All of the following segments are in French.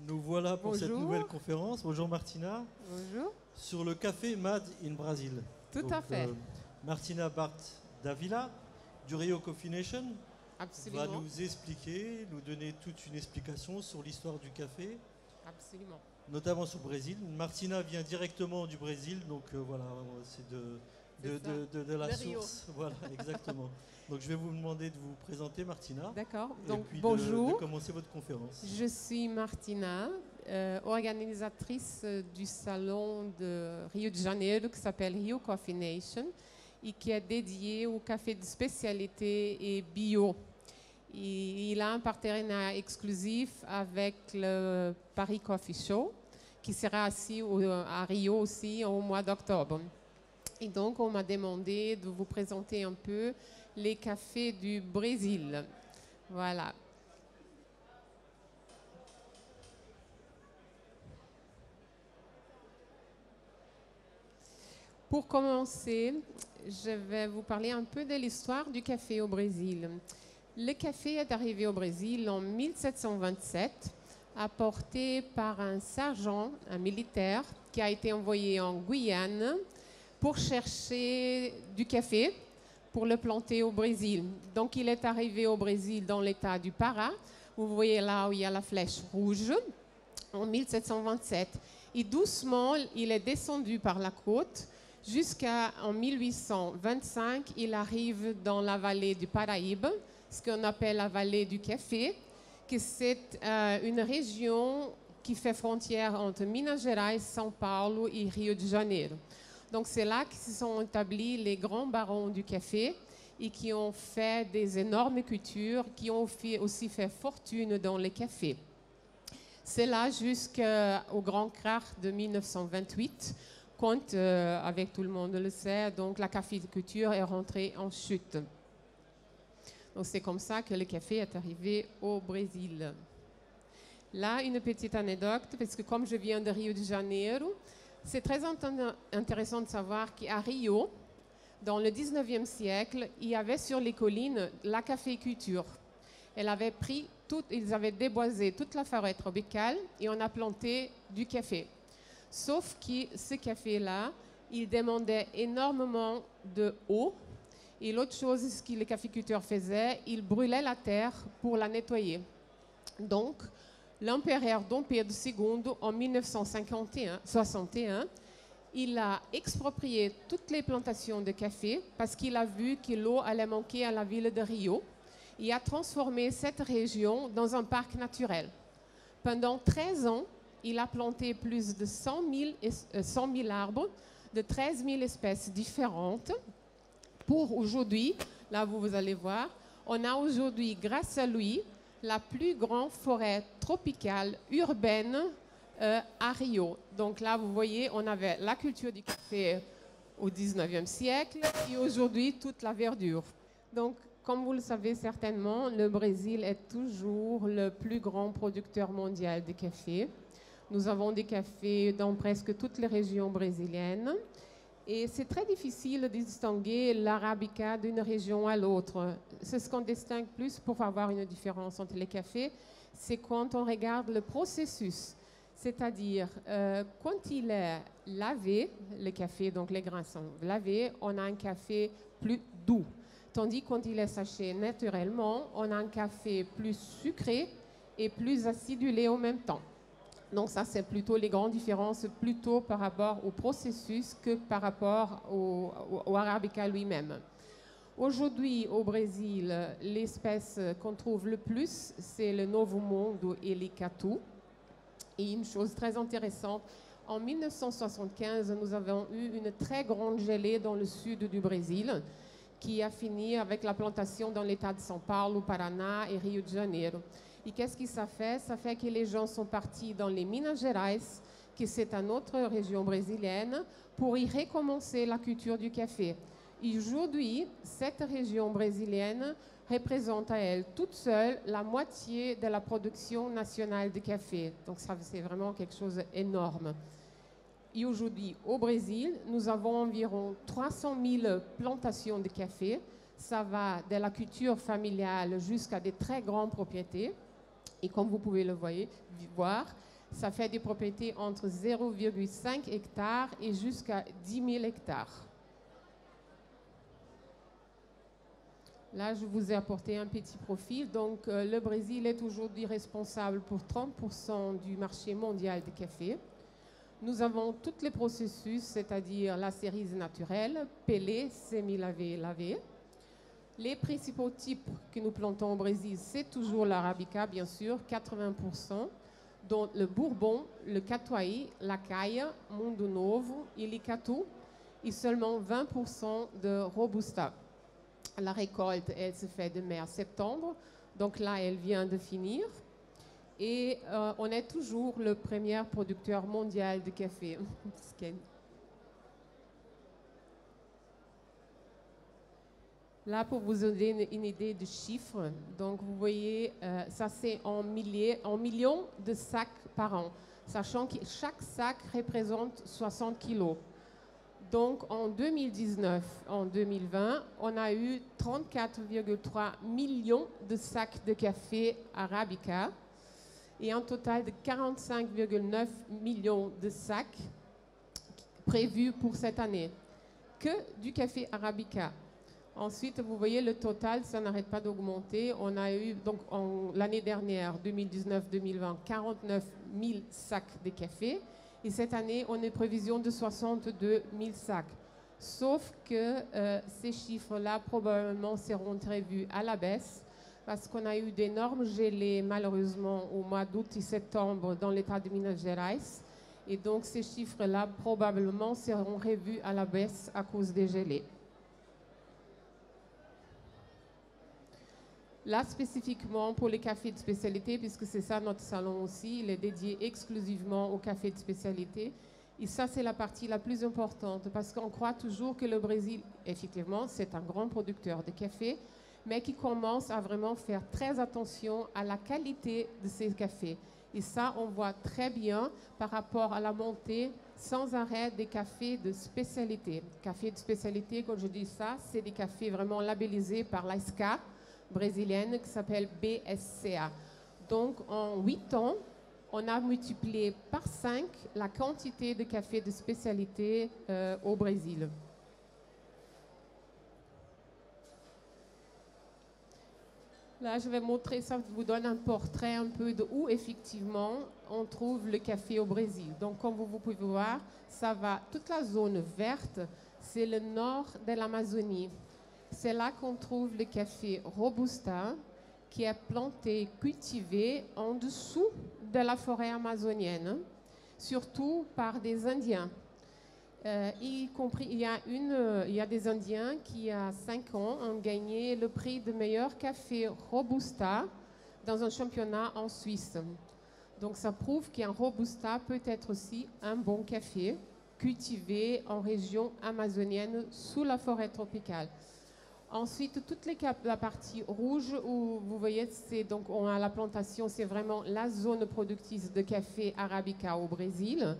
Nous voilà pour cette Bonjour. nouvelle conférence. Bonjour Martina. Bonjour. Sur le café Made in Brazil. Tout à fait. Martina Bart Davila du Rio Coffee Nation va Absolument. nous expliquer, nous donner toute une explication sur l'histoire du café, Absolument. notamment sur le Brésil. Martina vient directement du Brésil, donc voilà, c'est de la Le Rio. source. Voilà, exactement. Donc je vais vous demander de vous présenter, Martina. D'accord. Et Donc, puis bonjour. de commencer votre conférence. Je suis Martina, organisatrice du salon de Rio de Janeiro qui s'appelle Rio Coffee Nation et qui est dédié au café de spécialité et bio. Et il a un partenariat exclusif avec le Paris Coffee Show qui sera ici à Rio aussi au mois d'octobre. Et donc, on m'a demandé de vous présenter un peu les cafés du Brésil. Voilà. Pour commencer, je vais vous parler un peu de l'histoire du café au Brésil. Le café est arrivé au Brésil en 1727, apporté par un sergent, un militaire, qui a été envoyé en Guyane pour chercher du café pour le planter au Brésil. Donc, il est arrivé au Brésil dans l'état du Pará. Vous voyez là où il y a la flèche rouge, en 1727. Et doucement, il est descendu par la côte jusqu'en 1825. Il arrive dans la vallée du Paraíba, ce qu'on appelle la vallée du café, que c'est une région qui fait frontière entre Minas Gerais, São Paulo et Rio de Janeiro. Donc c'est là que se sont établis les grands barons du café et qui ont fait des énormes cultures, qui ont aussi fait fortune dans les cafés. C'est là jusqu'au grand krach de 1928, quand, avec tout le monde le sait, donc la caféiculture est rentrée en chute. Donc c'est comme ça que le café est arrivé au Brésil. Là, une petite anecdote, parce que comme je viens de Rio de Janeiro, c'est très intéressant de savoir qu'à Rio, dans le 19e siècle, il y avait sur les collines la caféiculture. Ils avaient déboisé toute la forêt tropicale et on a planté du café. Sauf que ce café-là, il demandait énormément d'eau. Et l'autre chose, ce que les caféiculteurs faisaient, ils brûlaient la terre pour la nettoyer. Donc, l'empereur Dom Pedro II, en 1961, il a exproprié toutes les plantations de café parce qu'il a vu que l'eau allait manquer à la ville de Rio et a transformé cette région dans un parc naturel. Pendant 13 ans, il a planté plus de 100 000 arbres de 13 000 espèces différentes. Pour aujourd'hui, là vous allez voir, on a aujourd'hui, grâce à lui, la plus grande forêt tropicale urbaine à Rio. Donc là, vous voyez, on avait la culture du café au 19e siècle et aujourd'hui, toute la verdure. Donc, comme vous le savez certainement, le Brésil est toujours le plus grand producteur mondial de café. Nous avons des cafés dans presque toutes les régions brésiliennes. Et c'est très difficile de distinguer l'arabica d'une région à l'autre. C'est ce qu'on distingue plus pour avoir une différence entre les cafés, c'est quand on regarde le processus. C'est-à-dire, quand il est lavé, le café, donc les grains sont lavés, on a un café plus doux. Tandis que quand il est séché naturellement, on a un café plus sucré et plus acidulé en même temps. Donc ça, c'est plutôt les grandes différences, plutôt par rapport au processus que par rapport au arabica lui-même. Aujourd'hui, au Brésil, l'espèce qu'on trouve le plus, c'est le Novo Mundo et l'Icatu. Et une chose très intéressante, en 1975, nous avons eu une très grande gelée dans le sud du Brésil, qui a fini avec la plantation dans l'état de São Paulo, Paraná et Rio de Janeiro. Et qu'est-ce que ça fait? Ça fait que les gens sont partis dans les Minas Gerais, que c'est une autre région brésilienne, pour y recommencer la culture du café. Et aujourd'hui, cette région brésilienne représente à elle toute seule la moitié de la production nationale de café. Donc ça, c'est vraiment quelque chose d'énorme. Et aujourd'hui, au Brésil, nous avons environ 300 000 plantations de café. Ça va de la culture familiale jusqu'à des très grandes propriétés. Et comme vous pouvez le voir, Ça fait des propriétés entre 0,5 hectares et jusqu'à 10 000 hectares. Là, je vous ai apporté un petit profil. Donc, le Brésil est aujourd'hui responsable pour 30% du marché mondial de café. Nous avons tous les processus, c'est-à-dire la cerise naturelle, pelée, semi-lavée et lavée. Les principaux types que nous plantons au Brésil, c'est toujours l'arabica, bien sûr, 80%, dont le bourbon, le catuai, la caille, mundo novo, ilicatu, et seulement 20% de robusta. La récolte, elle se fait de mai à septembre, donc là, elle vient de finir. Et on est toujours le premier producteur mondial de café. Là, pour vous donner une idée de chiffres, donc vous voyez, ça c'est en millions de sacs par an, sachant que chaque sac représente 60 kilos. Donc en 2019, en 2020, on a eu 34,3 millions de sacs de café arabica et un total de 45,9 millions de sacs prévus pour cette année, que du café arabica. Ensuite, vous voyez le total, ça n'arrête pas d'augmenter. On a eu, donc l'année dernière, 2019-2020, 49 000 sacs de café. Et cette année, on est prévision de 62 000 sacs. Sauf que ces chiffres-là, probablement, seront revus à la baisse parce qu'on a eu d'énormes gelées, malheureusement, au mois d'août et septembre dans l'état de Minas Gerais. Et donc, ces chiffres-là, probablement, seront revus à la baisse à cause des gelées. Là, spécifiquement pour les cafés de spécialité, puisque c'est ça notre salon aussi, il est dédié exclusivement aux cafés de spécialité. Et ça, c'est la partie la plus importante, parce qu'on croit toujours que le Brésil, effectivement, c'est un grand producteur de café, mais qui commence à vraiment faire très attention à la qualité de ces cafés. Et ça, on voit très bien par rapport à la montée sans arrêt des cafés de spécialité. Cafés de spécialité, quand je dis ça, c'est des cafés vraiment labellisés par l'ASCA, brésilienne qui s'appelle BSCA. Donc, en 8 ans, on a multiplié par 5 la quantité de café de spécialité au Brésil. Là, je vais montrer ça, je vous donne un portrait un peu de où, effectivement, on trouve le café au Brésil. Donc, comme vous pouvez voir, ça va, toute la zone verte, c'est le nord de l'Amazonie. C'est là qu'on trouve le café Robusta, qui est planté, cultivé en dessous de la forêt amazonienne, surtout par des Indiens. Y compris, il y a des Indiens qui, il y a 5 ans, ont gagné le prix de meilleur café Robusta dans un championnat en Suisse. Donc ça prouve qu'un Robusta peut être aussi un bon café cultivé en région amazonienne sous la forêt tropicale. Ensuite, la partie rouge où vous voyez, c'est donc on a la plantation, c'est vraiment la zone productrice de café arabica au Brésil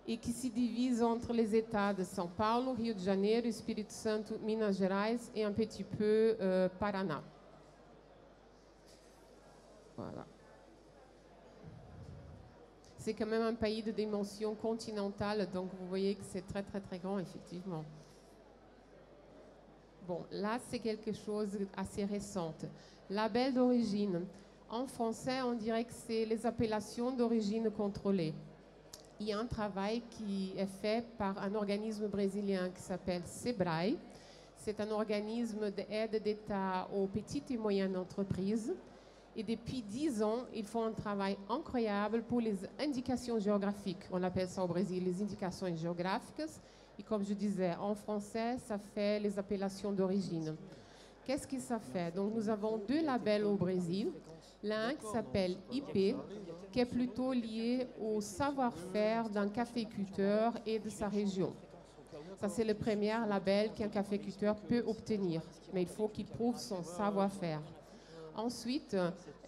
et qui se divise entre les États de São Paulo, Rio de Janeiro, Espírito Santo, Minas Gerais et un petit peu Paraná. Voilà. C'est quand même un pays de dimension continentale, donc vous voyez que c'est très très très grand effectivement. Bon, là, c'est quelque chose d'assez récent. Label d'origine. En français, on dirait que c'est les appellations d'origine contrôlée. Il y a un travail qui est fait par un organisme brésilien qui s'appelle SEBRAE. C'est un organisme d'aide d'État aux petites et moyennes entreprises. Et depuis 10 ans, ils font un travail incroyable pour les indications géographiques. On appelle ça au Brésil les indications géographiques. Et comme je disais, en français, ça fait les appellations d'origine. Qu'est-ce que ça fait? Donc, nous avons 2 labels au Brésil. L'un qui s'appelle IP, qui est plutôt lié au savoir-faire d'un caféiculteur et de sa région. Ça, c'est le premier label qu'un caféiculteur peut obtenir, mais il faut qu'il prouve son savoir-faire. Ensuite,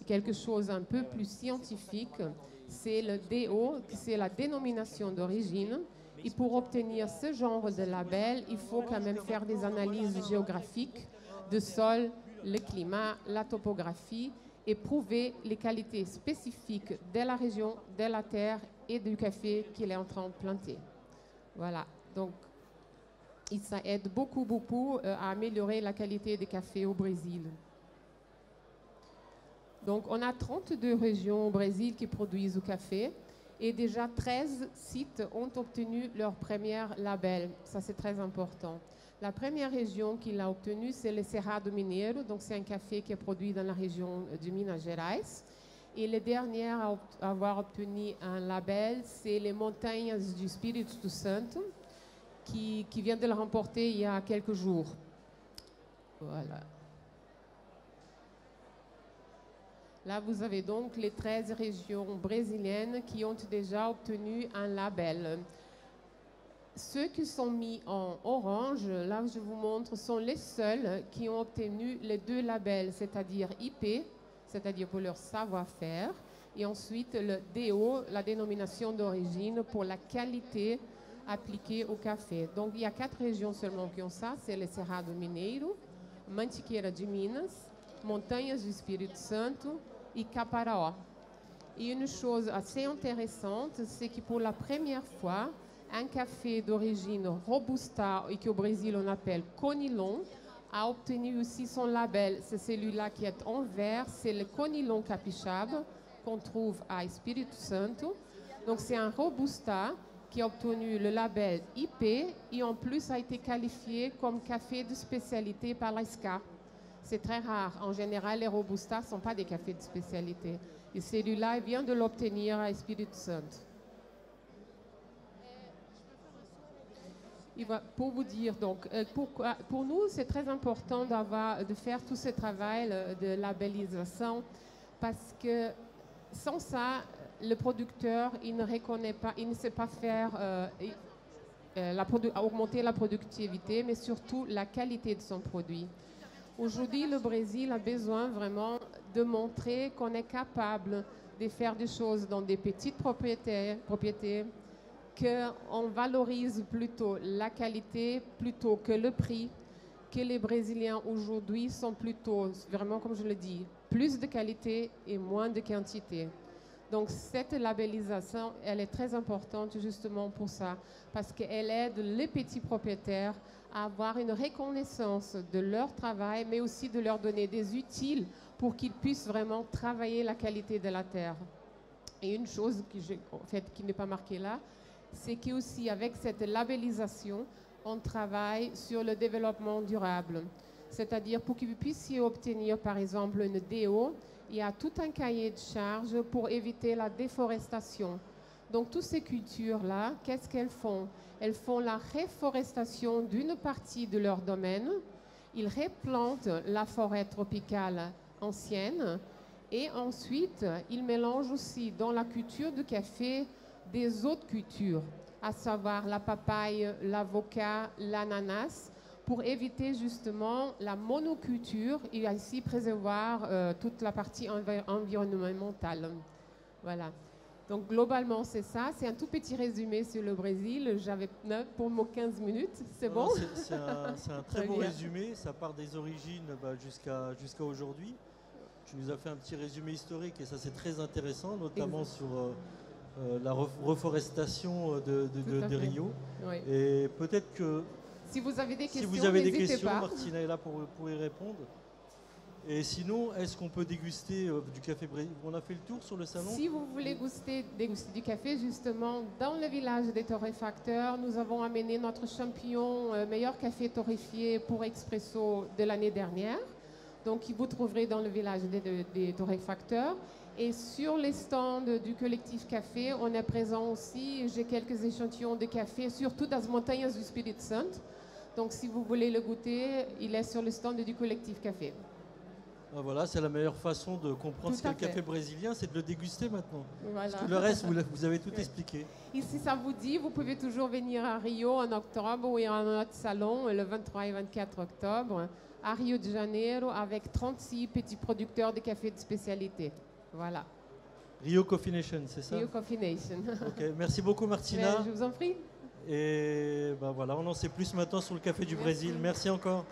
quelque chose un peu plus scientifique, c'est le DO, c'est la dénomination d'origine. Et pour obtenir ce genre de label, il faut quand même faire des analyses géographiques de sol, le climat, la topographie et prouver les qualités spécifiques de la région, de la terre et du café qu'il est en train de planter. Voilà, donc ça aide beaucoup à améliorer la qualité des cafés au Brésil. Donc on a 32 régions au Brésil qui produisent du café et déjà 13 sites ont obtenu leur premier label. Ça c'est très important. La première région qui l'a obtenu, c'est le Cerrado Mineiro, donc c'est un café qui est produit dans la région de Minas Gerais. Et le dernier à avoir obtenu un label, c'est les Montagnes du Espírito Santo, qui vient de le remporter il y a quelques jours. Voilà. Là, vous avez donc les 13 régions brésiliennes qui ont déjà obtenu un label. Ceux qui sont mis en orange, là je vous montre, sont les seuls qui ont obtenu les 2 labels, c'est-à-dire IP, c'est-à-dire pour leur savoir-faire, et ensuite le DO, la dénomination d'origine, pour la qualité appliquée au café. Donc il y a 4 régions seulement qui ont ça, c'est le Cerrado Mineiro, Mantiqueira de Minas, Montanhas do Espírito Santo et Caparaó. Et une chose assez intéressante, c'est que pour la première fois, un café d'origine Robusta, et qu'au Brésil on appelle Conilon, a obtenu aussi son label. C'est celui-là qui est en vert, c'est le Conilon Capixaba qu'on trouve à Espírito Santo. Donc c'est un Robusta qui a obtenu le label IP et en plus a été qualifié comme café de spécialité par la SCA. C'est très rare. En général, les Robusta ne sont pas des cafés de spécialité. Et celui-là vient de l'obtenir à Espírito Santo. Pour vous dire, donc, pour nous, c'est très important de faire tout ce travail de labellisation parce que sans ça, le producteur, il ne reconnaît pas, il ne sait pas faire augmenter la productivité, mais surtout la qualité de son produit. Aujourd'hui, le Brésil a besoin vraiment de montrer qu'on est capable de faire des choses dans des petites propriétés, qu'on valorise plutôt la qualité plutôt que le prix, que les Brésiliens aujourd'hui sont plutôt, vraiment comme je le dis, plus de qualité et moins de quantité. Donc cette labellisation, elle est très importante justement pour ça, parce qu'elle aide les petits propriétaires à avoir une reconnaissance de leur travail, mais aussi de leur donner des outils pour qu'ils puissent vraiment travailler la qualité de la terre. Et une chose qui n'est pas marquée là, c'est qu'aussi avec cette labellisation, on travaille sur le développement durable. C'est-à-dire pour que vous puissiez obtenir par exemple une DO, il y a tout un cahier de charges pour éviter la déforestation. Donc toutes ces cultures-là, qu'est-ce qu'elles font? Elles font la reforestation d'une partie de leur domaine, ils replantent la forêt tropicale ancienne et ensuite ils mélangent aussi dans la culture du café des autres cultures, à savoir la papaye, l'avocat, l'ananas, pour éviter justement la monoculture et ainsi préserver toute la partie environnementale. Voilà. Donc globalement c'est ça, c'est un tout petit résumé sur le Brésil, j'avais pour moi 15 minutes, c'est bon? C'est un très beau résumé, ça part des origines jusqu'à aujourd'hui. Tu nous as fait un petit résumé historique et ça c'est très intéressant, notamment sur la reforestation de Rio. Oui. Et peut-être que si vous avez des questions, n'hésitez pas. Martina est là pour y répondre. Et sinon, est-ce qu'on peut déguster du café brésilien? On a fait le tour sur le salon. Si vous voulez déguster du café, justement, dans le village des torréfacteurs, nous avons amené notre champion meilleur café torréfié pour Expresso de l'année dernière. Donc, vous trouverez dans le village des torréfacteurs. Et sur les stands du collectif café, on est présent aussi. J'ai quelques échantillons de café, surtout dans les montagnes du Espírito Santo. Donc, si vous voulez le goûter, il est sur le stand du collectif café. Voilà, c'est la meilleure façon de comprendre ce qu'est le café brésilien, c'est de le déguster maintenant. Voilà. Parce que le reste, vous avez tout expliqué. Et si ça vous dit, vous pouvez toujours venir à Rio en octobre ou à notre salon le 23 et 24 octobre à Rio de Janeiro avec 36 petits producteurs de café de spécialité. Voilà. Rio Coffee Nation, c'est ça? Rio Coffee Nation. Okay. Merci beaucoup Martina. Je vous en prie. Et ben voilà, on en sait plus maintenant sur le café du Brésil. Merci encore.